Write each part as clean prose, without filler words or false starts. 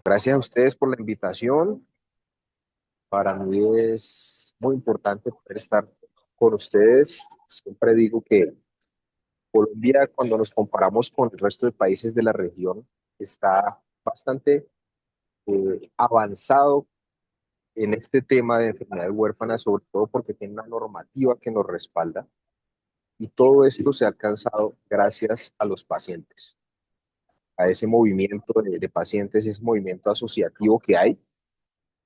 Gracias a ustedes por la invitación. Para mí es muy importante poder estar con ustedes. Siempre digo que Colombia, cuando nos comparamos con el resto de países de la región, está bastante avanzado en este tema de enfermedades huérfanas, sobre todo porque tiene una normativa que nos respalda. Y todo esto se ha alcanzado gracias a los pacientes, a ese movimiento de pacientes, ese movimiento asociativo que hay.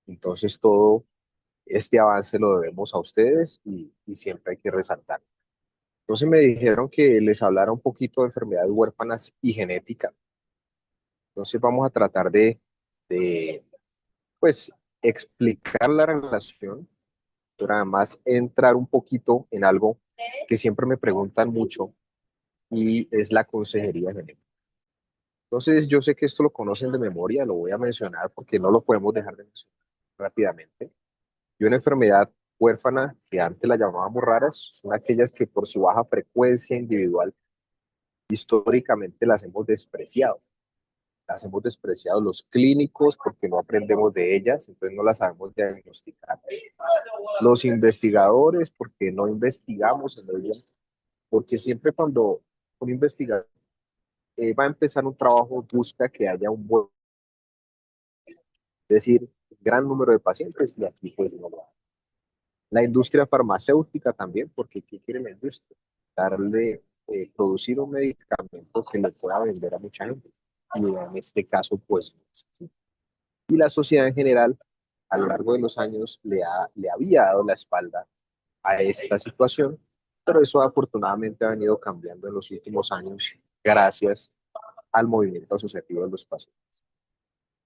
Entonces, todo este avance lo debemos a ustedes y siempre hay que resaltar. Entonces me dijeron que les hablara un poquito de enfermedades huérfanas y genética. Entonces vamos a tratar de pues, explicar la relación, pero además entrar un poquito en algo que siempre me preguntan mucho y es la consejería genética. Entonces yo sé que esto lo conocen de memoria, lo voy a mencionar porque no lo podemos dejar de mencionar rápidamente. Y una enfermedad huérfana, que antes la llamábamos raras, son aquellas que por su baja frecuencia individual históricamente las hemos despreciado. Las hemos despreciado los clínicos porque no aprendemos de ellas, entonces no las sabemos diagnosticar. Los investigadores porque no investigamos en ellas, porque siempre cuando un investigador va a empezar un trabajo busca que haya un buen, es decir, gran número de pacientes y aquí pues no lo hay. La industria farmacéutica también, porque ¿qué quiere la industria? Darle, producir un medicamento que le pueda vender a mucha gente. Y en este caso, pues, sí. Y la sociedad en general, a lo largo de los años, le había dado la espalda a esta situación, pero eso afortunadamente ha venido cambiando en los últimos años gracias al movimiento asociativo de los pacientes.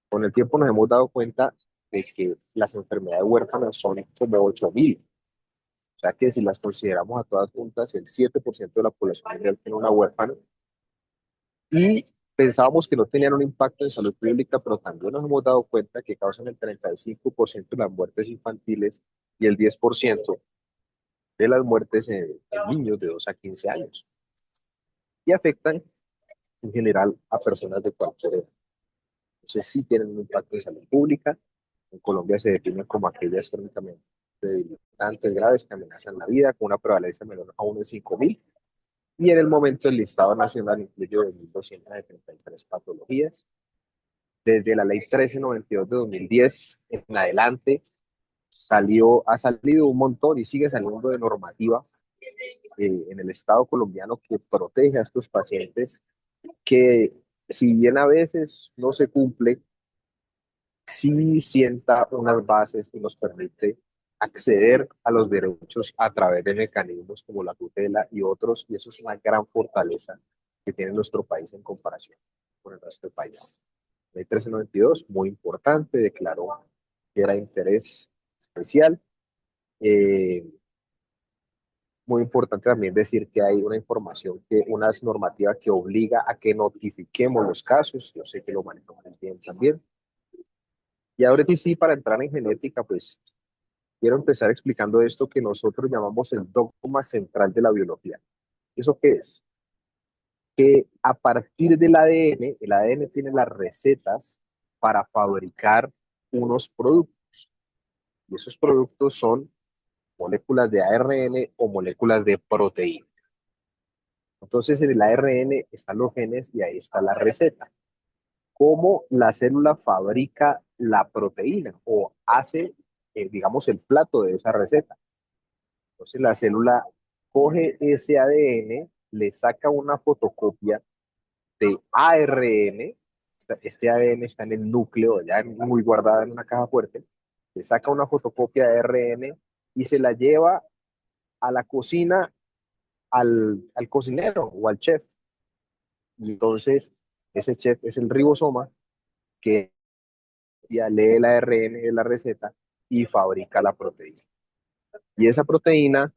Con el tiempo nos hemos dado cuenta de que las enfermedades huérfanas son como 8.000. O sea que si las consideramos a todas juntas, el 7% de la población mundial tiene una huérfana y pensábamos que no tenían un impacto en salud pública, pero también nos hemos dado cuenta que causan el 35% de las muertes infantiles y el 10% de las muertes en niños de 2 a 15 años y afectan en general a personas de cualquier edad. Entonces sí tienen un impacto en salud pública. En Colombia se definen como aquellas crónicamente debilitantes graves que amenazan la vida con una prevalencia menor a 1 en 5.000. Y en el momento el listado nacional incluye 2.273 patologías. Desde la ley 1392 de 2010 en adelante ha salido un montón y sigue saliendo de normativa en el Estado colombiano que protege a estos pacientes, que si bien a veces no se cumple, sí sienta unas bases y nos permite acceder a los derechos a través de mecanismos como la tutela y otros, y eso es una gran fortaleza que tiene nuestro país en comparación con el resto de países. La ley 1392, muy importante, declaró que era de interés especial. Eh, Muy importante también decir que hay una información, una normativa que obliga a que notifiquemos los casos. Yo sé que lo manejo muy bien también. Y ahora sí, para entrar en genética, pues quiero empezar explicando esto que nosotros llamamos el dogma central de la biología. ¿Eso qué es? Que a partir del ADN, el ADN tiene las recetas para fabricar unos productos. Y esos productos son moléculas de ARN o moléculas de proteína. Entonces, en el ARN están los genes y ahí está la receta. Cómo la célula fabrica la proteína o hace, digamos, el plato de esa receta. Entonces, la célula coge ese ADN, le saca una fotocopia de ARN. Este ADN está en el núcleo, ya muy guardada en una caja fuerte. Le saca una fotocopia de ARN y se la lleva a la cocina al cocinero o al chef. Y entonces, ese chef es el ribosoma que ya lee el ARN de la receta y fabrica la proteína. Y esa proteína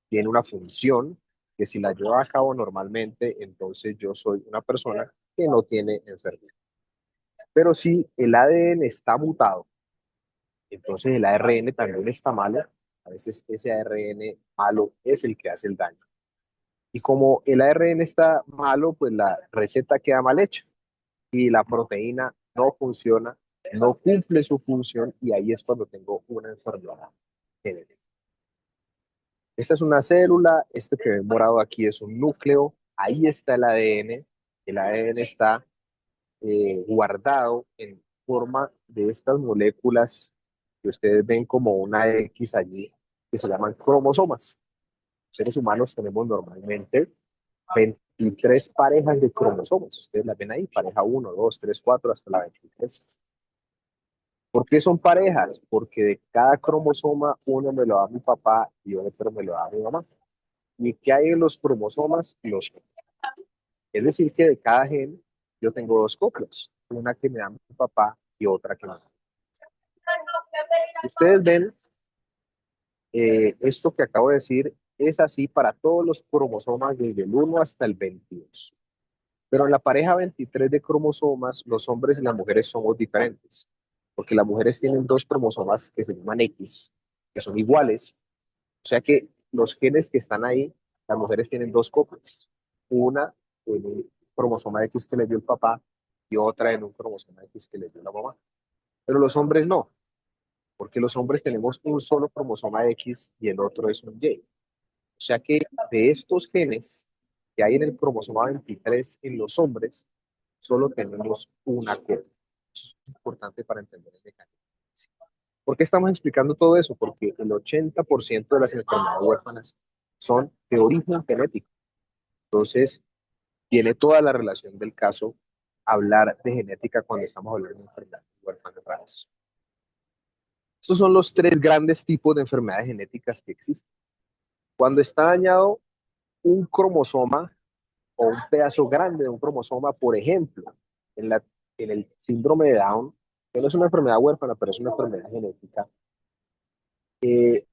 tiene una función que si la lleva a cabo normalmente, entonces yo soy una persona que no tiene enfermedad. Pero si el ADN está mutado, entonces el ARN también está malo. A veces ese ARN malo es el que hace el daño. Y como el ARN está malo, pues la receta queda mal hecha y la proteína no funciona no cumple su función y ahí es cuando tengo una enfermedad genética. Esta es una célula, este que ven morado aquí es un núcleo, ahí está el ADN está guardado en forma de estas moléculas que ustedes ven como una X allí, que se llaman cromosomas. Los seres humanos tenemos normalmente 23 parejas de cromosomas. Ustedes las ven ahí, pareja 1, 2, 3, 4, hasta la 23. ¿Por qué son parejas? Porque de cada cromosoma uno me lo da mi papá y otro me lo da mi mamá. ¿Y qué hay en los cromosomas? Los, es decir, que de cada gen yo tengo dos copias, una que me da mi papá y otra que me da. Ustedes ven, esto que acabo de decir es así para todos los cromosomas desde el 1 hasta el 22. Pero en la pareja 23 de cromosomas, los hombres y las mujeres somos diferentes, porque las mujeres tienen dos cromosomas que se llaman X, que son iguales. O sea que los genes que están ahí, las mujeres tienen dos copias. Una en un cromosoma X que le dio el papá y otra en un cromosoma X que le dio la mamá. Pero los hombres no, porque los hombres tenemos un solo cromosoma X y el otro es un Y. O sea que de estos genes que hay en el cromosoma 23 en los hombres, solo tenemos una copia. Eso es importante para entender el mecanismo. ¿Por qué estamos explicando todo eso? Porque el 80% de las enfermedades huérfanas son de origen genético. Entonces, tiene toda la relación del caso hablar de genética cuando estamos hablando de enfermedades huérfanas raras. Estos son los tres grandes tipos de enfermedades genéticas que existen. Cuando está dañado un cromosoma o un pedazo grande de un cromosoma, por ejemplo, en, la, en el síndrome de Down, que no es una enfermedad huérfana, pero es una enfermedad genética, eh,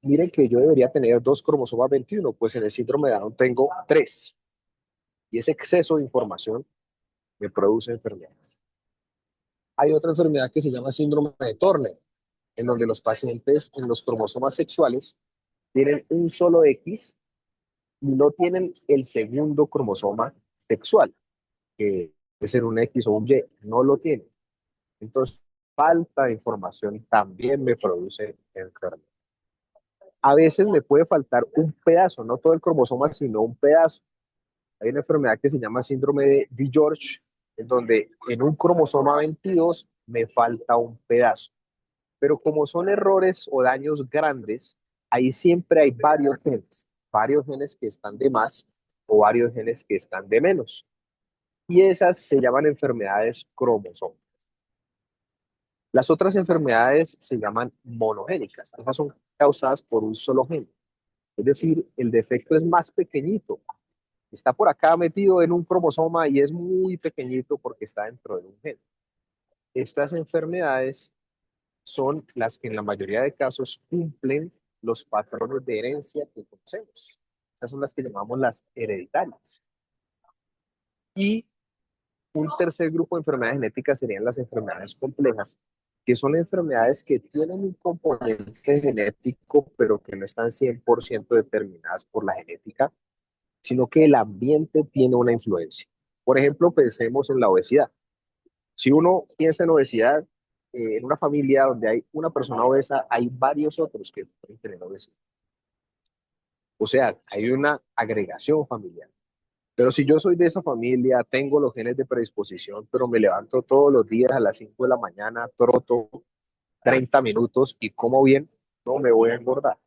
miren que yo debería tener dos cromosomas 21, pues en el síndrome de Down tengo tres. Y ese exceso de información me produce enfermedad. Hay otra enfermedad que se llama síndrome de Turner, en donde los pacientes en los cromosomas sexuales tienen un solo X y no tienen el segundo cromosoma sexual, que puede ser un X o un Y, no lo tienen. Entonces, falta de información también me produce enfermedad. A veces me puede faltar un pedazo, no todo el cromosoma, sino un pedazo. Hay una enfermedad que se llama síndrome de George, en donde en un cromosoma 22 me falta un pedazo. Pero como son errores o daños grandes, ahí siempre hay varios genes que están de más o varios genes que están de menos. Y esas se llaman enfermedades cromosómicas. Las otras enfermedades se llaman monogénicas. Esas son causadas por un solo gen. Es decir, el defecto es más pequeñito. Está por acá metido en un cromosoma y es muy pequeñito porque está dentro de un gen. Estas enfermedades son las que en la mayoría de casos cumplen los patrones de herencia que conocemos. Estas son las que llamamos las hereditarias. Y un tercer grupo de enfermedades genéticas serían las enfermedades complejas, que son enfermedades que tienen un componente genético, pero que no están 100% determinadas por la genética, sino que el ambiente tiene una influencia. Por ejemplo, pensemos en la obesidad. Si uno piensa en obesidad, en una familia donde hay una persona obesa, hay varios otros que pueden tener obesidad. O sea, hay una agregación familiar. Pero si yo soy de esa familia, tengo los genes de predisposición, pero me levanto todos los días a las 5 de la mañana, troto 30 minutos y como bien, no me voy a engordar.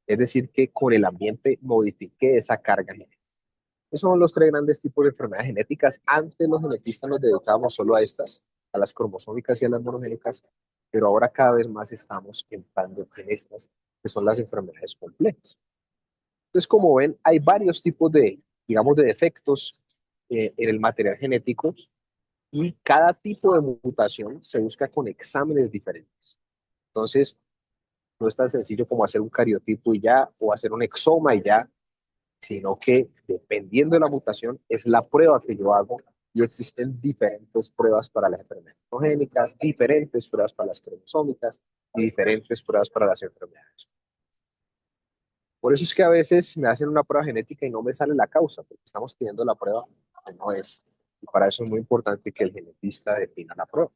Es decir, que con el ambiente modifique esa carga genética. Esos son los tres grandes tipos de enfermedades genéticas. Antes los genetistas nos dedicábamos solo a estas, a las cromosómicas y a las monogénicas, pero ahora cada vez más estamos entrando en estas, que son las enfermedades complejas. Entonces, como ven, hay varios tipos de, digamos, de defectos en el material genético y cada tipo de mutación se busca con exámenes diferentes. Entonces, no es tan sencillo como hacer un cariotipo y ya, o hacer un exoma y ya, sino que dependiendo de la mutación es la prueba que yo hago y existen diferentes pruebas para las enfermedades monogénicas, diferentes pruebas para las cromosómicas y diferentes pruebas para las enfermedades. Por eso es que a veces me hacen una prueba genética y no me sale la causa, porque estamos pidiendo la prueba que no es. Y para eso es muy importante que el genetista defina la prueba.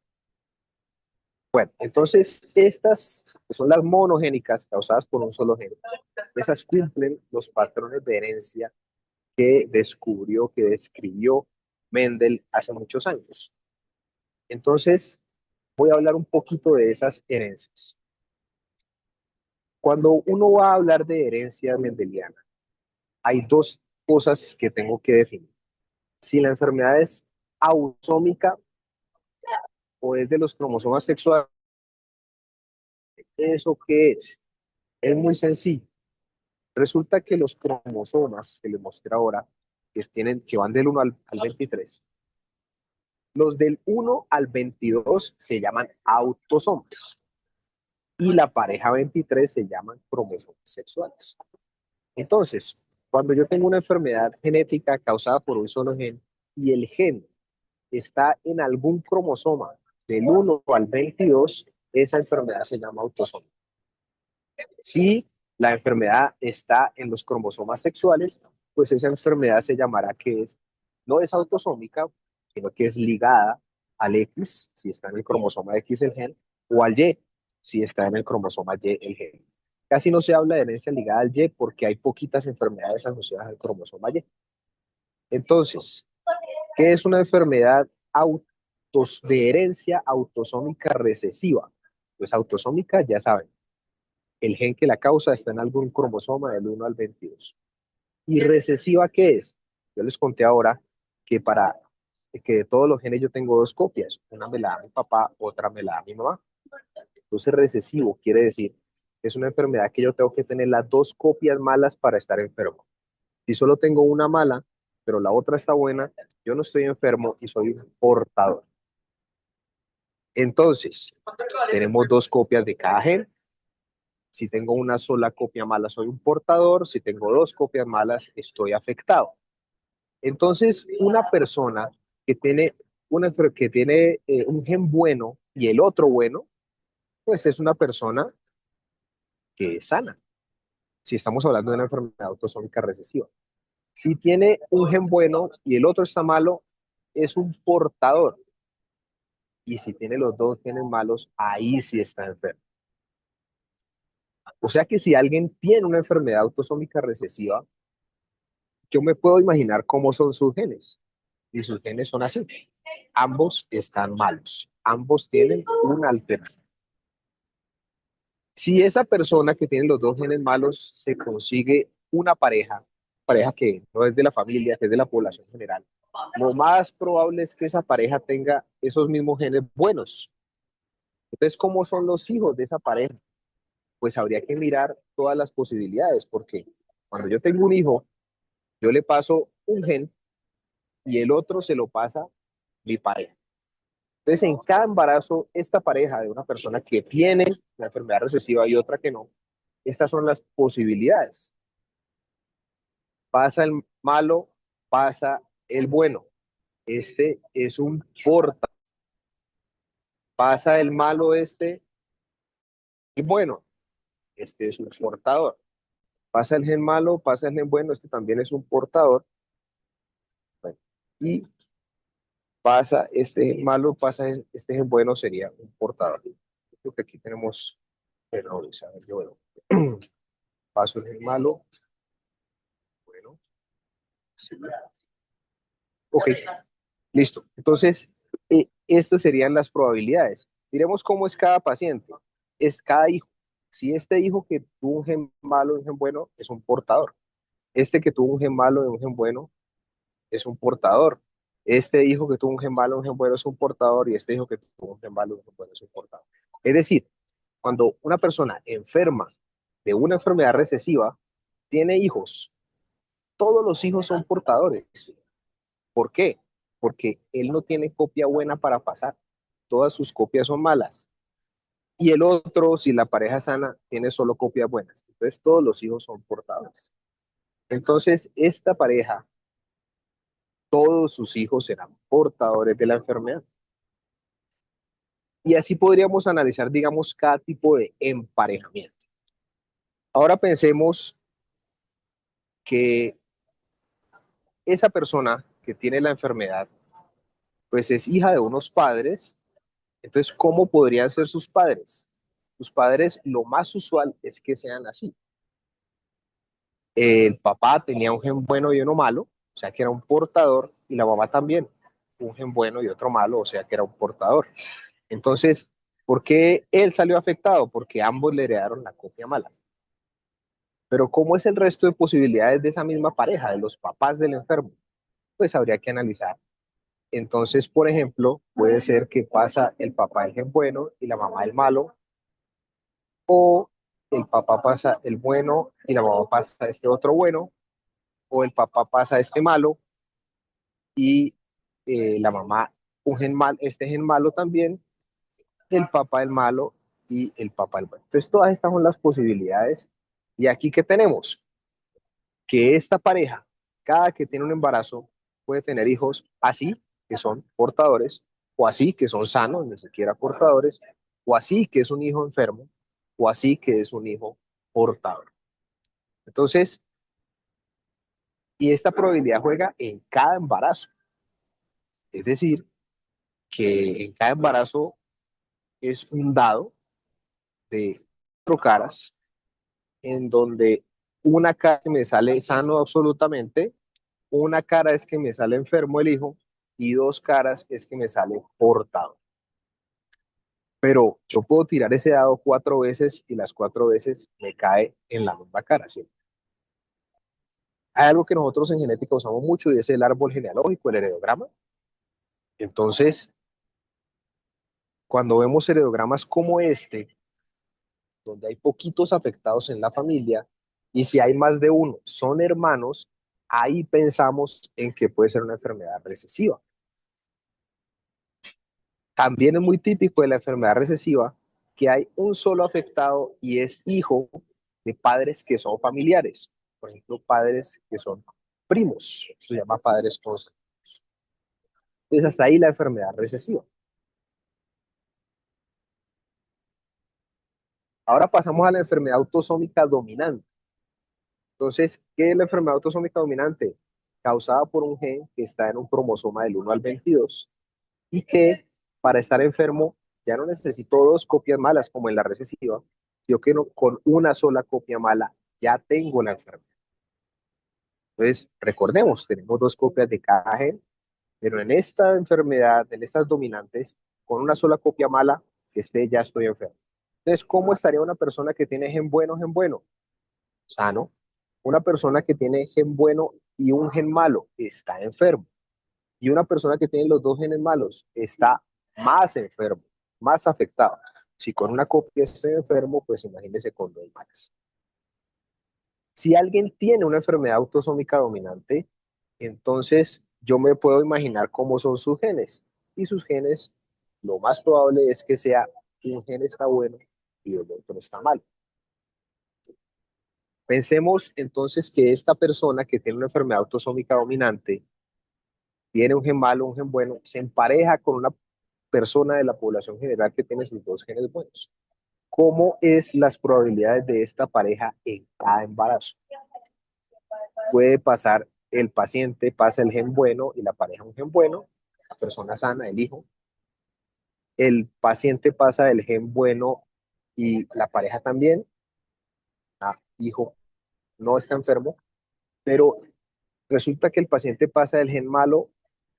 Bueno, entonces estas que son las monogénicas causadas por un solo gen. Esas cumplen los patrones de herencia que descubrió, que describió Mendel hace muchos años. Entonces, voy a hablar un poquito de esas herencias. Cuando uno va a hablar de herencia mendeliana, hay dos cosas que tengo que definir. Si la enfermedad es ausómica o es de los cromosomas sexuales, ¿eso qué es? Es muy sencillo. Resulta que los cromosomas que les mostré ahora, que van del 1 al 23, los del 1 al 22 se llaman autosomas y la pareja 23 se llaman cromosomas sexuales. Entonces, cuando yo tengo una enfermedad genética causada por un solo gen y el gen está en algún cromosoma del 1 al 22, esa enfermedad se llama autosoma. Si la enfermedad está en los cromosomas sexuales, pues esa enfermedad se llamará no es autosómica, sino que es ligada al X, si está en el cromosoma X el gen, o al Y, si está en el cromosoma Y el gen. Casi no se habla de herencia ligada al Y porque hay poquitas enfermedades asociadas al cromosoma Y. Entonces, ¿qué es una enfermedad de herencia autosómica recesiva? Pues autosómica, ya saben, el gen que la causa está en algún cromosoma del 1 al 22. ¿Y recesiva qué es? Yo les conté ahora que que de todos los genes yo tengo dos copias. Una me la da mi papá, otra me la da mi mamá. Entonces recesivo quiere decir que es una enfermedad que yo tengo que tener las dos copias malas para estar enfermo. Si solo tengo una mala, pero la otra está buena, yo no estoy enfermo y soy un portador. Entonces, tenemos dos copias de cada gen. Si tengo una sola copia mala, soy un portador. Si tengo dos copias malas, estoy afectado. Entonces, una persona que tiene, que tiene un gen bueno y el otro bueno, pues es una persona que es sana. Si estamos hablando de una enfermedad autosómica recesiva. Si tiene un gen bueno y el otro está malo, es un portador. Y si tiene los dos genes malos, ahí sí está enfermo. O sea que si alguien tiene una enfermedad autosómica recesiva, yo me puedo imaginar cómo son sus genes. Y sus genes son así. Ambos están malos. Ambos tienen una alteración. Si esa persona que tiene los dos genes malos se consigue una pareja que no es de la familia, que es de la población general, lo más probable es que esa pareja tenga esos mismos genes buenos. Entonces, ¿cómo son los hijos de esa pareja? Pues habría que mirar todas las posibilidades, porque cuando yo tengo un hijo, yo le paso un gen y el otro se lo pasa mi pareja. Entonces, en cada embarazo, esta pareja de una persona que tiene la enfermedad recesiva y otra que no, estas son las posibilidades. Pasa el malo, pasa el bueno. Este es un porta. Pasa el malo y bueno, este es un portador. Pasa el gen malo, pasa el gen bueno, este también es un portador. Bueno, y pasa este gen malo, pasa este gen bueno, sería un portador. Creo que aquí tenemos errores. A ver, yo bueno. Paso el gen malo, bueno, sí. Ok, listo. Entonces, estas serían las probabilidades. Miremos cómo es cada paciente. Es cada hijo. Si este hijo que tuvo un gen malo y un gen bueno es un portador. Este que tuvo un gen malo y un gen bueno es un portador. Este hijo que tuvo un gen malo y un gen bueno es un portador. Y este hijo que tuvo un gen malo y un gen bueno es un portador. Es decir, cuando una persona enferma de una enfermedad recesiva, tiene hijos. Todos los hijos son portadores. ¿Por qué? Porque él no tiene copia buena para pasar. Todas sus copias son malas. Y el otro, si la pareja es sana, tiene solo copias buenas. Entonces todos los hijos son portadores. Entonces, esta pareja, todos sus hijos serán portadores de la enfermedad. Y así podríamos analizar, digamos, cada tipo de emparejamiento. Ahora pensemos que esa persona que tiene la enfermedad, pues es hija de unos padres Entonces, ¿cómo podrían ser sus padres? Sus padres, lo más usual es que sean así. El papá tenía un gen bueno y uno malo, o sea que era un portador, y la mamá también, un gen bueno y otro malo, o sea que era un portador. Entonces, ¿por qué él salió afectado? Porque ambos le heredaron la copia mala. Pero ¿cómo es el resto de posibilidades de esa misma pareja, de los papás del enfermo? Pues habría que analizar. Entonces, por ejemplo, puede ser que pasa el papá el gen bueno y la mamá el malo, o el papá pasa el bueno y la mamá pasa este otro bueno, o el papá pasa este malo y la mamá un gen mal, este gen malo también, el papá el malo y el papá el bueno. Entonces, todas estas son las posibilidades. Y aquí, ¿qué tenemos? Que esta pareja, cada que tiene un embarazo, puede tener hijos así, que son portadores, o así, que son sanos, ni siquiera portadores, o así, que es un hijo enfermo, o así, que es un hijo portador. Entonces, y esta probabilidad juega en cada embarazo. Es decir, que en cada embarazo es un dado de cuatro caras, en donde una cara me sale sano absolutamente, una cara es que me sale enfermo el hijo y dos caras es que me sale portado. Pero yo puedo tirar ese dado cuatro veces y las cuatro veces me cae en la misma cara, ¿sí? Hay algo que nosotros en genética usamos mucho y es el árbol genealógico, el heredograma. Entonces, cuando vemos heredogramas como este, donde hay poquitos afectados en la familia, y si hay más de uno son hermanos, ahí pensamos en que puede ser una enfermedad recesiva. También es muy típico de la enfermedad recesiva que hay un solo afectado y es hijo de padres que son familiares. Por ejemplo, padres que son primos, se llama padres consanguíneos. Entonces, hasta ahí la enfermedad recesiva. Ahora pasamos a la enfermedad autosómica dominante. Entonces, ¿qué es la enfermedad autosómica dominante? Causada por un gen que está en un cromosoma del 1 al 22 y que para estar enfermo ya no necesito dos copias malas como en la recesiva, yo que no, con una sola copia mala ya tengo la enfermedad. Entonces, recordemos, tenemos dos copias de cada gen, pero en esta enfermedad, en estas dominantes, con una sola copia mala, ya estoy enfermo. Entonces, ¿cómo estaría una persona que tiene gen bueno, gen bueno? Sano. Una persona que tiene gen bueno y un gen malo está enfermo. Y una persona que tiene los dos genes malos está más enfermo, más afectado. Si con una copia estoy enfermo, pues imagínese con dos malas. Si alguien tiene una enfermedad autosómica dominante, entonces yo me puedo imaginar cómo son sus genes. Y sus genes, lo más probable es que sea un gen está bueno y el otro está mal. Pensemos entonces que esta persona que tiene una enfermedad autosómica dominante tiene un gen malo, un gen bueno, se empareja con una persona de la población general que tiene sus dos genes buenos. ¿Cómo es las probabilidades de esta pareja en cada embarazo? Puede pasar, el paciente pasa el gen bueno y la pareja un gen bueno, la persona sana, el hijo. El paciente pasa el gen bueno y la pareja también, hijo, no está enfermo, pero resulta que el paciente pasa el gen malo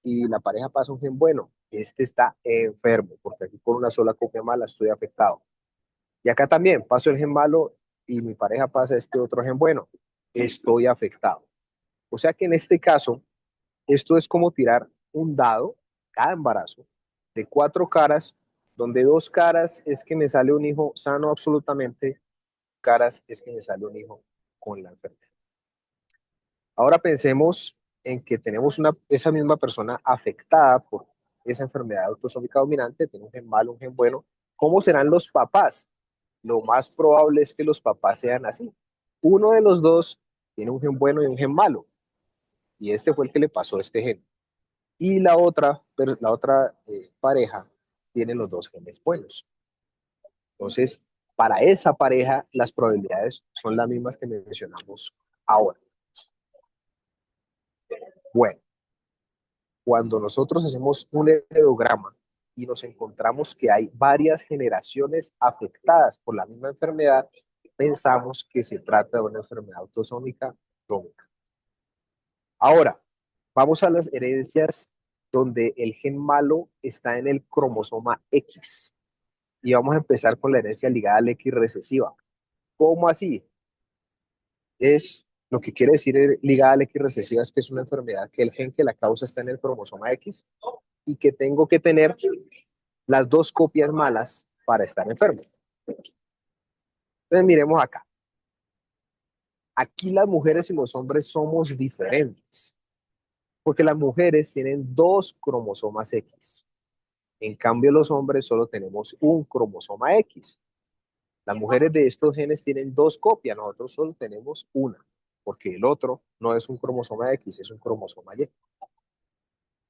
y la pareja pasa un gen bueno. Este está enfermo, porque aquí con una sola copia mala estoy afectado. Y acá también paso el gen malo y mi pareja pasa este otro gen bueno. Estoy afectado. O sea que en este caso, esto es como tirar un dado, cada embarazo, de cuatro caras, donde dos caras es que me sale un hijo sano absolutamente, caras es que me sale un hijo con la enfermedad. Ahora pensemos en que tenemos esa misma persona afectada por esa enfermedad autosómica dominante, tiene un gen malo, un gen bueno. ¿Cómo serán los papás? Lo más probable es que los papás sean así. Uno de los dos tiene un gen bueno y un gen malo, y este fue el que le pasó este gen. Y la otra pareja tiene los dos genes buenos. Entonces, para esa pareja, las probabilidades son las mismas que mencionamos ahora. Bueno, cuando nosotros hacemos un heredograma, y nos encontramos que hay varias generaciones afectadas por la misma enfermedad, pensamos que se trata de una enfermedad autosómica dómica. Ahora, vamos a las herencias donde el gen malo está en el cromosoma X. Y vamos a empezar con la herencia ligada al X recesiva. ¿Cómo así? Es lo que quiere decir ligada al X recesiva es que es una enfermedad que el gen que la causa está en el cromosoma X y que tengo que tener las dos copias malas para estar enfermo. Entonces miremos acá. Aquí las mujeres y los hombres somos diferentes, porque las mujeres tienen dos cromosomas X. En cambio, los hombres solo tenemos un cromosoma X. Las mujeres de estos genes tienen dos copias, nosotros solo tenemos una, porque el otro no es un cromosoma X, es un cromosoma Y.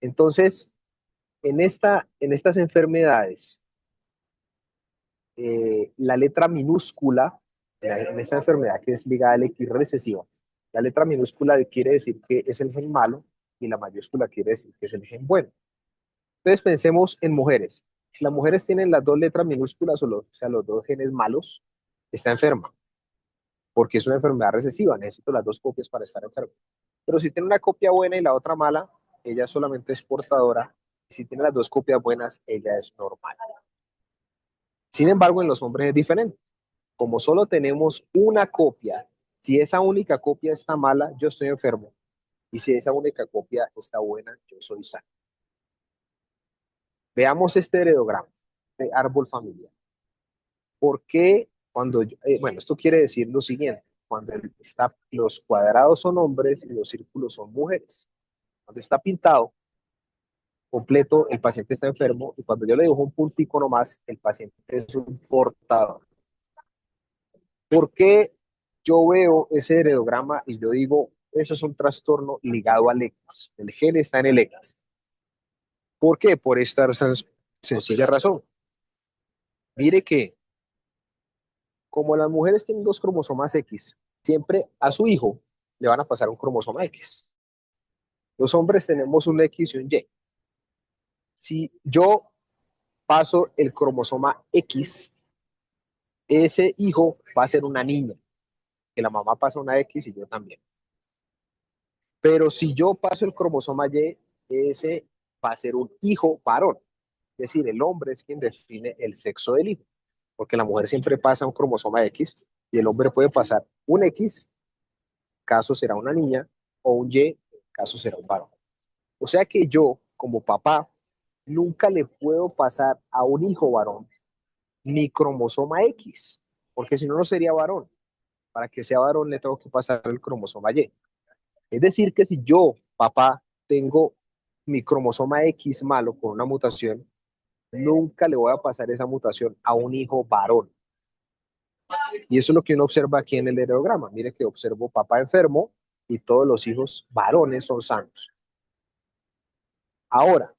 Entonces, en estas enfermedades, la letra minúscula, en esta enfermedad que es ligada al X recesiva, la letra minúscula quiere decir que es el gen malo y la mayúscula quiere decir que es el gen bueno. Entonces pensemos en mujeres. Si las mujeres tienen las dos letras minúsculas, o sea, los dos genes malos, está enferma, porque es una enfermedad recesiva, necesito las dos copias para estar enferma. Pero si tiene una copia buena y la otra mala, ella solamente es portadora. Si tiene las dos copias buenas, ella es normal. Sin embargo, en los hombres es diferente. Como solo tenemos una copia, si esa única copia está mala, yo estoy enfermo. Y si esa única copia está buena, yo soy sano. Veamos este heredograma de árbol familiar. ¿Por qué bueno, esto quiere decir lo siguiente, cuando los cuadrados son hombres y los círculos son mujeres. Cuando está pintado completo, el paciente está enfermo y cuando yo le dibujo un puntico nomás, el paciente es un portador. ¿Por qué yo veo ese heredograma y yo digo, eso es un trastorno ligado al X? El gen está en el X. ¿Por qué? Por esta sencilla razón. Mire que como las mujeres tienen dos cromosomas X, siempre a su hijo le van a pasar un cromosoma X. Los hombres tenemos un X y un Y. Si yo paso el cromosoma X, ese hijo va a ser una niña, que la mamá pasa una X y yo también. Pero si yo paso el cromosoma Y, ese va a ser un hijo varón. Es decir, el hombre es quien define el sexo del hijo, porque la mujer siempre pasa un cromosoma X y el hombre puede pasar un X, caso será una niña, o un Y, caso será un varón. O sea que yo, como papá, nunca le puedo pasar a un hijo varón mi cromosoma X, porque si no, no sería varón. Para que sea varón le tengo que pasar el cromosoma Y. Es decir, que si yo, papá, tengo mi cromosoma X malo con una mutación, nunca le voy a pasar esa mutación a un hijo varón. Y eso es lo que uno observa aquí en el heredograma. Mire que observo papá enfermo y todos los hijos varones son sanos. Ahora,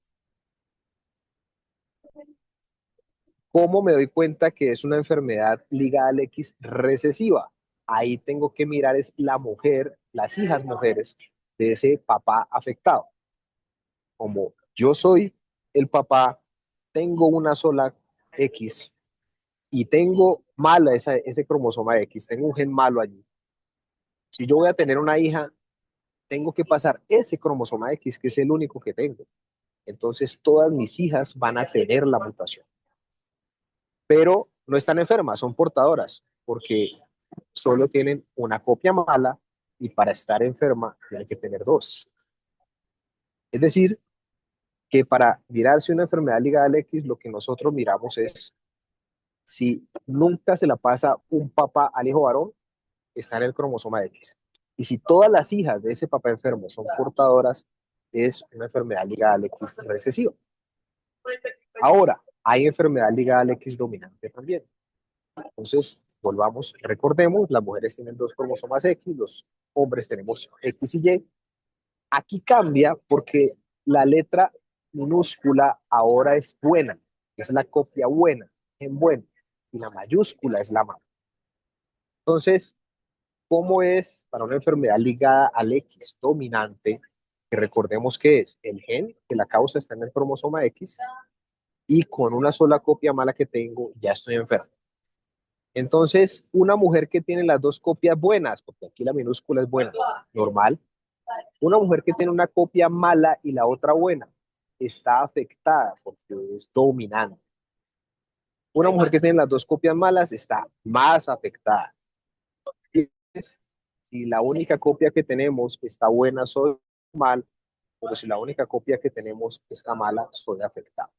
¿cómo me doy cuenta que es una enfermedad ligada al X recesiva? Ahí tengo que mirar es la mujer, las hijas mujeres de ese papá afectado. Como yo soy el papá, tengo una sola X y tengo mala ese cromosoma X, tengo un gen malo allí. Si yo voy a tener una hija, tengo que pasar ese cromosoma X, que es el único que tengo. Entonces todas mis hijas van a tener la mutación. Pero no están enfermas, son portadoras, porque solo tienen una copia mala y para estar enferma tienen que tener dos. Es decir, que para mirarse una enfermedad ligada al X, lo que nosotros miramos es si nunca se la pasa un papá al hijo varón, está en el cromosoma X. Y si todas las hijas de ese papá enfermo son portadoras, es una enfermedad ligada al X recesivo. Ahora, hay enfermedad ligada al X dominante también. Entonces, volvamos, recordemos, las mujeres tienen dos cromosomas X, los hombres tenemos X y Y. Aquí cambia porque la letra minúscula ahora es buena, es la copia buena, en bueno, y la mayúscula es la mala. Entonces, ¿cómo es para una enfermedad ligada al X dominante? Que recordemos que es el gen que la causa está en el cromosoma X y con una sola copia mala que tengo ya estoy enfermo. Entonces, una mujer que tiene las dos copias buenas, porque aquí la minúscula es buena, normal, una mujer que tiene una copia mala y la otra buena, está afectada porque es dominante. Una mujer que tiene las dos copias malas está más afectada. Entonces, si la única copia que tenemos está buena, soy mal, pero si la única copia que tenemos está mala, soy afectado.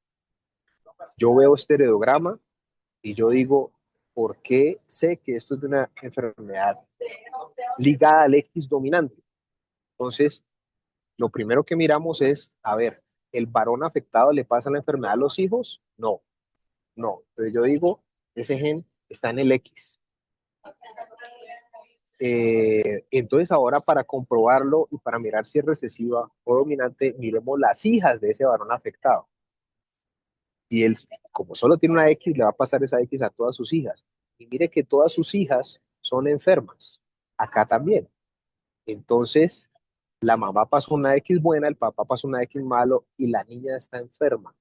Yo veo este heredograma y yo digo, ¿por qué sé que esto es de una enfermedad ligada al X dominante? Entonces, lo primero que miramos es, a ver, ¿el varón afectado le pasa la enfermedad a los hijos? No, no. Entonces yo digo, ese gen está en el X. Entonces ahora para comprobarlo y para mirar si es recesiva o dominante, miremos las hijas de ese varón afectado. Y él, como solo tiene una X, le va a pasar esa X a todas sus hijas. Y mire que todas sus hijas son enfermas. Acá también. Entonces, la mamá pasó una X buena, el papá pasó una X malo y la niña está enferma.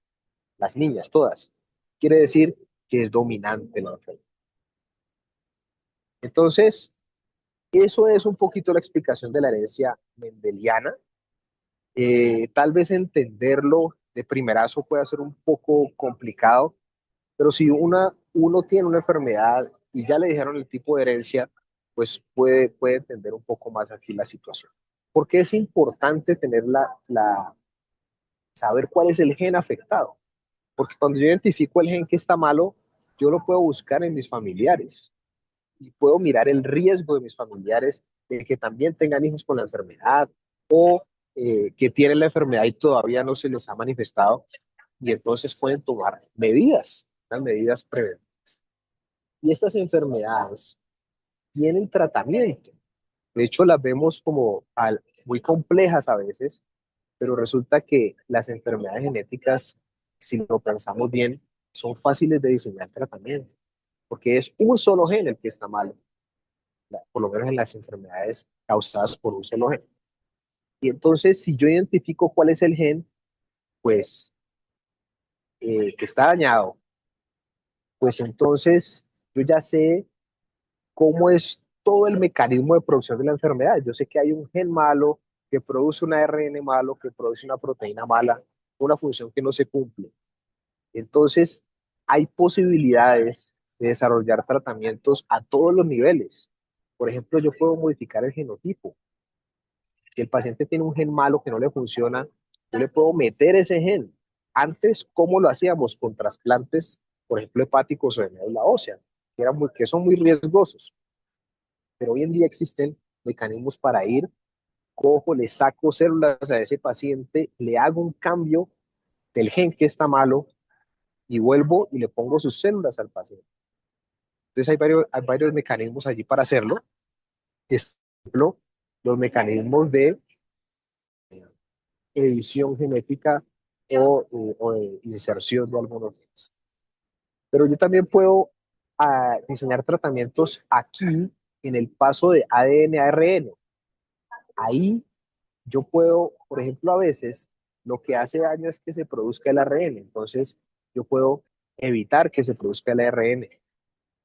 Las niñas, todas. Quiere decir que es dominante la enfermedad. Entonces, eso es un poquito la explicación de la herencia mendeliana. Tal vez entenderlo de primerazo puede ser un poco complicado, pero si uno tiene una enfermedad y ya le dijeron el tipo de herencia, pues puede entender un poco más aquí la situación. ¿Por qué es importante tener saber cuál es el gen afectado? Porque cuando yo identifico el gen que está malo, yo lo puedo buscar en mis familiares y puedo mirar el riesgo de mis familiares de que también tengan hijos con la enfermedad o que tienen la enfermedad y todavía no se les ha manifestado y entonces pueden tomar medidas, las medidas preventivas. Y estas enfermedades tienen tratamiento. De hecho, las vemos como muy complejas a veces, pero resulta que las enfermedades genéticas, si lo pensamos bien, son fáciles de diseñar tratamiento, porque es un solo gen el que está malo, por lo menos en las enfermedades causadas por un solo gen. Y entonces, si yo identifico cuál es el gen, pues, que está dañado, pues entonces yo ya sé cómo es todo el mecanismo de producción de la enfermedad. Yo sé que hay un gen malo que produce un ARN malo, que produce una proteína mala, una función que no se cumple. Entonces, hay posibilidades de desarrollar tratamientos a todos los niveles. Por ejemplo, yo puedo modificar el genotipo. Si el paciente tiene un gen malo que no le funciona, yo le puedo meter ese gen. Antes, ¿cómo lo hacíamos? Con trasplantes, por ejemplo, hepáticos o de médula ósea, que son muy riesgosos. Pero hoy en día existen mecanismos para ir, cojo, le saco células a ese paciente, le hago un cambio del gen que está malo y vuelvo y le pongo sus células al paciente. Entonces hay varios mecanismos allí para hacerlo. Por ejemplo, los mecanismos de edición genética o de inserción de algunos genes. Pero yo también puedo diseñar tratamientos aquí en el paso de ADN a ARN. Ahí yo puedo, por ejemplo, a veces lo que hace daño es que se produzca el ARN, entonces yo puedo evitar que se produzca el ARN.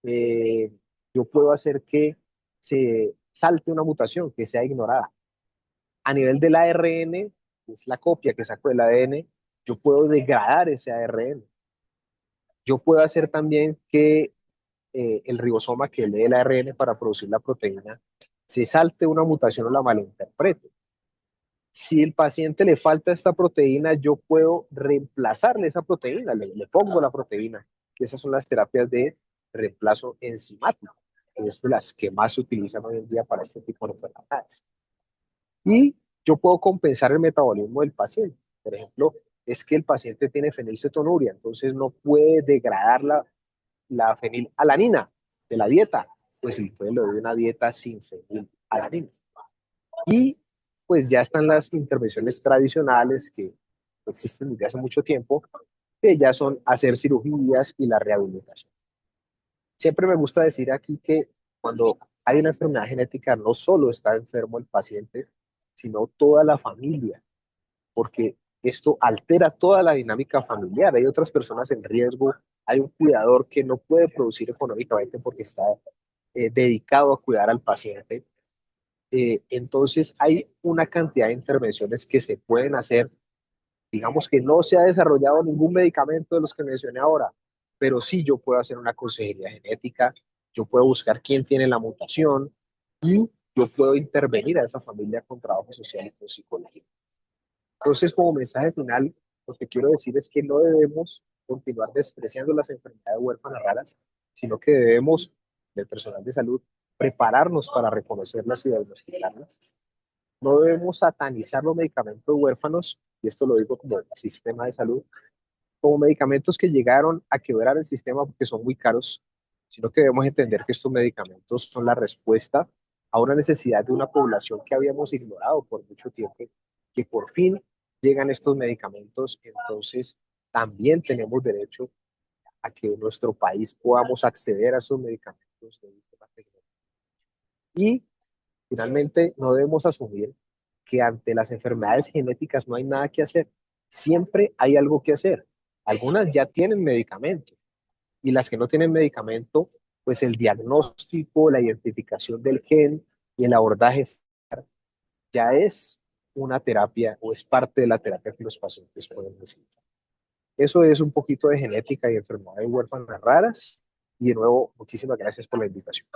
Eh, yo puedo hacer que se salte una mutación, que sea ignorada. A nivel del ARN, que es la copia que saco del ADN, yo puedo degradar ese ARN. Yo puedo hacer también que el ribosoma que lee el ARN para producir la proteína se salte una mutación o la malinterprete. Si el paciente le falta esta proteína, yo puedo reemplazarle esa proteína, le pongo la proteína, que esas son las terapias de reemplazo enzimático, que es de las que más se utilizan hoy en día para este tipo de enfermedades. Y yo puedo compensar el metabolismo del paciente. Por ejemplo, es que el paciente tiene fenilcetonuria, entonces no puede degradar la fenilalanina de la dieta, pues entonces le doy una dieta sin fenilalanina. Y pues ya están las intervenciones tradicionales que existen desde hace mucho tiempo, que ya son hacer cirugías y la rehabilitación. Siempre me gusta decir aquí que cuando hay una enfermedad genética no solo está enfermo el paciente, sino toda la familia, porque esto altera toda la dinámica familiar. Hay otras personas en riesgo, hay un cuidador que no puede producir económicamente porque está dedicado a cuidar al paciente. Entonces hay una cantidad de intervenciones que se pueden hacer. Digamos que no se ha desarrollado ningún medicamento de los que mencioné ahora, pero sí yo puedo hacer una consejería genética, yo puedo buscar quién tiene la mutación y yo puedo intervenir a esa familia con trabajo social y con psicología. Entonces, como mensaje final, lo que quiero decir es que no debemos continuar despreciando las enfermedades huérfanas raras, sino que debemos, del personal de salud, prepararnos para reconocerlas y diagnosticarlas. No debemos satanizar los medicamentos huérfanos, y esto lo digo como sistema de salud, como medicamentos que llegaron a quebrar el sistema porque son muy caros, sino que debemos entender que estos medicamentos son la respuesta a una necesidad de una población que habíamos ignorado por mucho tiempo, que por fin llegan estos medicamentos. Entonces también tenemos derecho a que en nuestro país podamos acceder a esos medicamentos de última tecnología. Y finalmente, no debemos asumir que ante las enfermedades genéticas no hay nada que hacer. Siempre hay algo que hacer. Algunas ya tienen medicamento y las que no tienen medicamento, pues el diagnóstico, la identificación del gen y el abordaje ya es una terapia o es parte de la terapia que los pacientes pueden recibir. Eso es un poquito de genética y enfermedades huérfanas raras. Y de nuevo, muchísimas gracias por la invitación.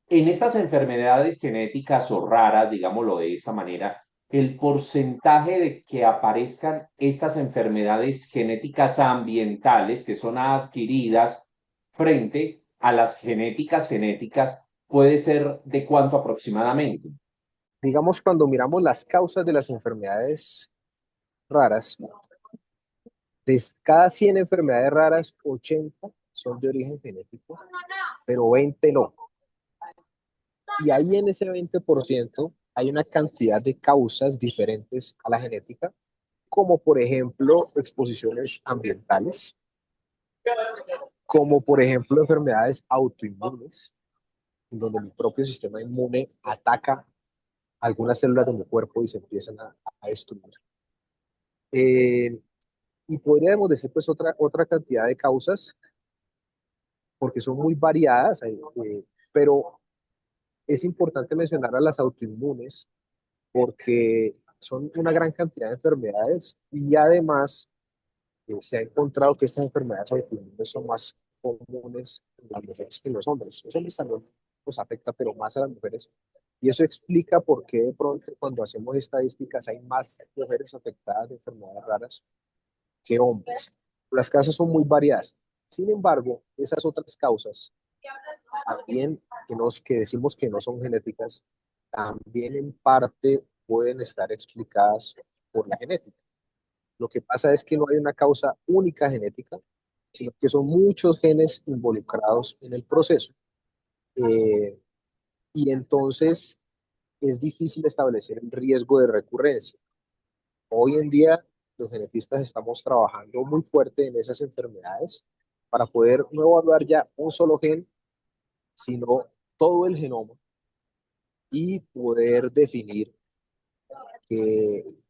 En estas enfermedades genéticas o raras, digámoslo de esta manera, el porcentaje de que aparezcan estas enfermedades genéticas ambientales que son adquiridas frente a las genéticas puede ser de cuánto aproximadamente. Digamos, cuando miramos las causas de las enfermedades raras, de cada 100 enfermedades raras, 80 son de origen genético, pero 20 no. Y ahí en ese 20% hay una cantidad de causas diferentes a la genética, como por ejemplo exposiciones ambientales, como por ejemplo enfermedades autoinmunes, en donde mi propio sistema inmune ataca algunas células de mi cuerpo y se empiezan a destruir. Eh, y podríamos decir pues otra cantidad de causas, porque son muy variadas, pero es importante mencionar a las autoinmunes porque son una gran cantidad de enfermedades y además se ha encontrado que estas enfermedades autoinmunes son más comunes en las mujeres que en los hombres. Los hombres también nos afecta, pero más a las mujeres. Y eso explica por qué de pronto cuando hacemos estadísticas hay más mujeres afectadas de enfermedades raras que hombres. Las causas son muy variadas. Sin embargo, esas otras causas, también que decimos que no son genéticas, también en parte pueden estar explicadas por la genética. Lo que pasa es que no hay una causa única genética, sino que son muchos genes involucrados en el proceso. Eh, y entonces es difícil establecer el riesgo de recurrencia. Hoy en día los genetistas estamos trabajando muy fuerte en esas enfermedades para poder no evaluar ya un solo gen, sino todo el genoma y poder definir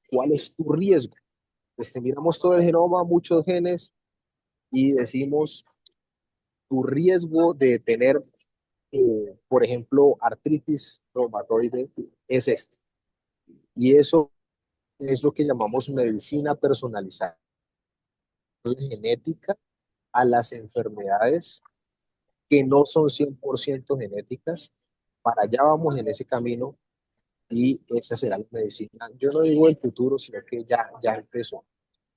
cuál es tu riesgo. Pues miramos todo el genoma, muchos genes y decimos tu riesgo de tener, por ejemplo, artritis reumatoide es este. Y eso es lo que llamamos medicina personalizada, genética a las enfermedades que no son 100% genéticas. Para allá vamos en ese camino y esa será la medicina. Yo no digo el futuro, sino que ya empezó.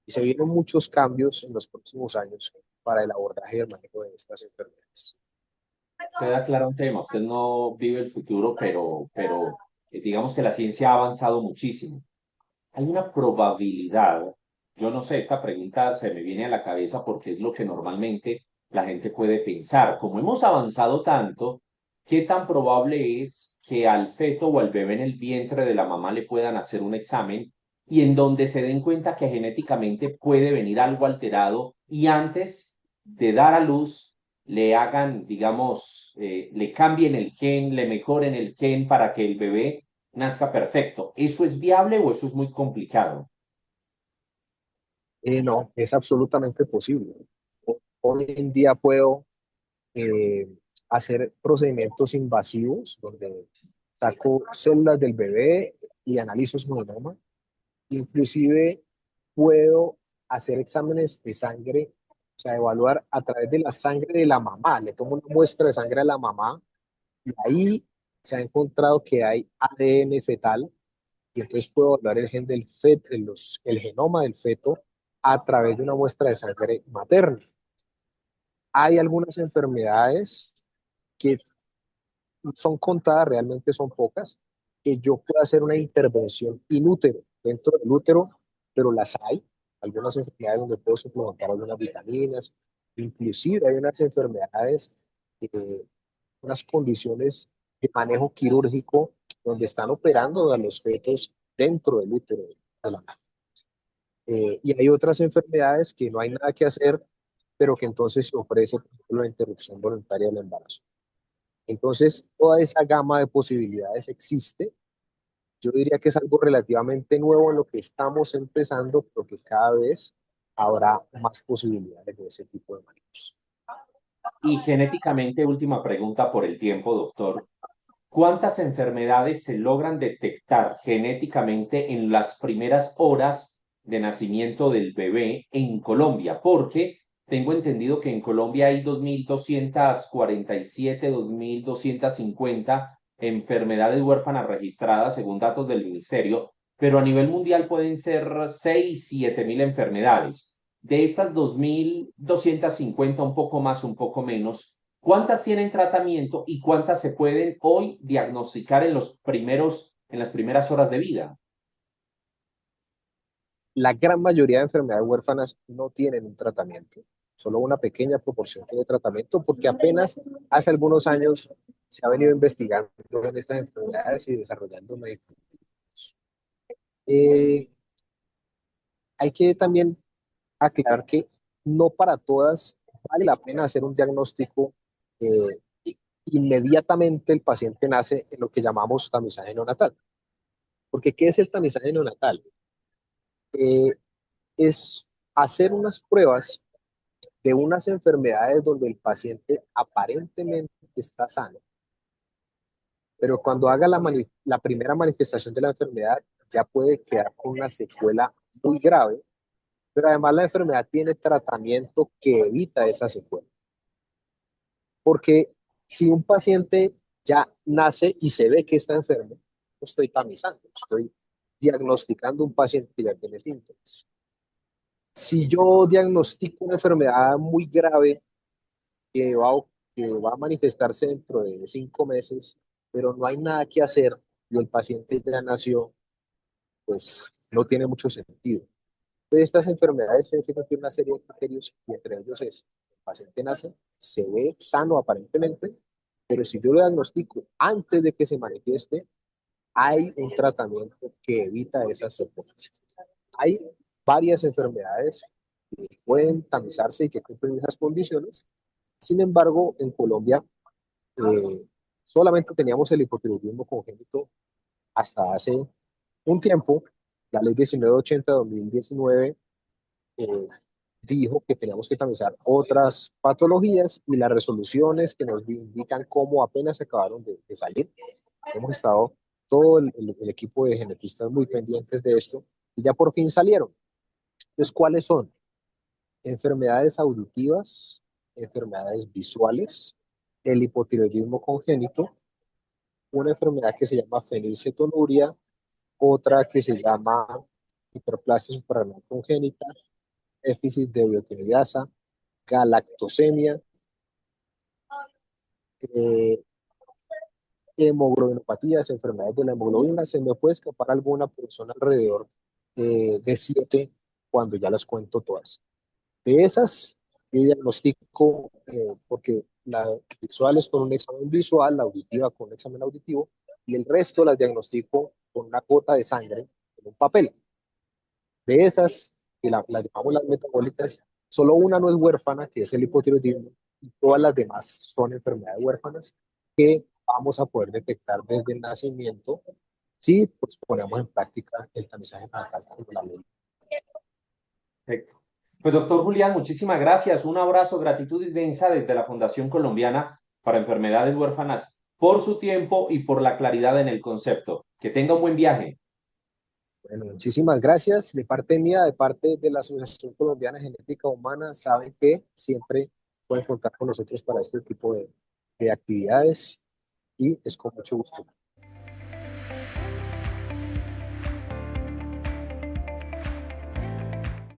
Y se vienen muchos cambios en los próximos años para el abordaje y el manejo de estas enfermedades. Queda claro un tema, usted no vive el futuro, pero digamos que la ciencia ha avanzado muchísimo. Hay una probabilidad, yo no sé, esta pregunta se me viene a la cabeza porque es lo que normalmente la gente puede pensar. Como hemos avanzado tanto, ¿qué tan probable es que al feto o al bebé en el vientre de la mamá le puedan hacer un examen y en donde se den cuenta que genéticamente puede venir algo alterado y antes de dar a luz le hagan, digamos, le cambien el gen, le mejoren el gen para que el bebé nazca perfecto. ¿Eso es viable o eso es muy complicado? No, es absolutamente posible. Hoy en día puedo eh, hacer procedimientos invasivos donde saco células del bebé y analizo su genoma. Inclusive puedo hacer exámenes de sangre, o sea, evaluar a través de la sangre de la mamá. Le tomo una muestra de sangre a la mamá y ahí se ha encontrado que hay ADN fetal y entonces puedo evaluar el gen del feto, el genoma del feto a través de una muestra de sangre materna. Hay algunas enfermedades que son contadas, realmente son pocas, que yo puedo hacer una intervención inútero dentro del útero, pero las hay. Algunas enfermedades donde puedo suplementar algunas vitaminas, inclusive hay unas enfermedades, eh, unas condiciones de manejo quirúrgico donde están operando a los fetos dentro del útero de la madre. Y hay otras enfermedades que no hay nada que hacer, pero que entonces se ofrece, por ejemplo, la interrupción voluntaria del embarazo. Entonces, toda esa gama de posibilidades existe. Yo diría que es algo relativamente nuevo en lo que estamos empezando, pero que cada vez habrá más posibilidades de ese tipo de manejos. Y genéticamente, última pregunta por el tiempo, doctor. ¿Cuántas enfermedades se logran detectar genéticamente en las primeras horas de nacimiento del bebé en Colombia? Porque tengo entendido que en Colombia hay 2.247, 2.250 enfermedades huérfanas registradas según datos del ministerio, pero a nivel mundial pueden ser 6, 7 mil enfermedades. De estas 2.250, un poco más, un poco menos, ¿cuántas tienen tratamiento y cuántas se pueden hoy diagnosticar en las primeras horas de vida? La gran mayoría de enfermedades huérfanas no tienen un tratamiento. Solo una pequeña proporción tiene tratamiento porque apenas hace algunos años se ha venido investigando en estas enfermedades y desarrollando medicamentos. Eh, Hay que también aclarar que no para todas vale la pena hacer un diagnóstico eh, inmediatamente el paciente nace en lo que llamamos tamizaje neonatal. Porque ¿qué es el tamizaje neonatal? Eh, es hacer unas pruebas de unas enfermedades donde el paciente aparentemente está sano, pero cuando haga la primera manifestación de la enfermedad ya puede quedar con una secuela muy grave, pero además la enfermedad tiene tratamiento que evita esa secuela. Porque si un paciente ya nace y se ve que está enfermo, no estoy tamizando, estoy diagnosticando un paciente que ya tiene síntomas. Si yo diagnostico una enfermedad muy grave que va, que va a manifestarse dentro de 5 meses, pero no hay nada que hacer y el paciente ya nació, pues no tiene mucho sentido. Entonces, estas enfermedades se definen por una serie de criterios y entre ellos es, el paciente nace, se ve sano aparentemente, pero si yo lo diagnostico antes de que se manifieste, hay un tratamiento que evita esas secuelas. Hay varias enfermedades que pueden tamizarse y que cumplen esas condiciones. Sin embargo, en Colombia eh, solamente teníamos el hipotiroidismo congénito hasta hace un tiempo. La ley 1980 de 2019 eh, dijo que teníamos que tamizar otras patologías y las resoluciones que nos indican cómo apenas acabaron de salir. Hemos estado todo el equipo de genetistas muy pendientes de esto y ya por fin salieron. Entonces, ¿cuáles son? Enfermedades auditivas, enfermedades visuales, el hipotiroidismo congénito, una enfermedad que se llama fenilcetonuria, otra que se llama hiperplasia suprarrenal congénita, déficit de biotinidasa, galactosemia, eh, hemoglobinopatías, enfermedades de la hemoglobina. Se me puede escapar alguna persona alrededor de 7 cuando ya las cuento todas. De esas, yo diagnostico, porque la visual es con un examen visual, la auditiva con un examen auditivo, y el resto las diagnostico con una gota de sangre en un papel. De esas, que las llamamos las metabólicas, solo una no es huérfana, que es el hipotiroidismo, y todas las demás son enfermedades huérfanas que vamos a poder detectar desde el nacimiento si pues ponemos en práctica el tamizaje natal como la ley. Perfecto. Pues doctor Julián, muchísimas gracias. Un abrazo, gratitud inmensa desde la Fundación Colombiana para Enfermedades Huérfanas por su tiempo y por la claridad en el concepto. Que tenga un buen viaje. Bueno, muchísimas gracias. De parte mía, de parte de la Asociación Colombiana de Genética Humana, saben que siempre pueden contar con nosotros para este tipo de actividades y es con mucho gusto.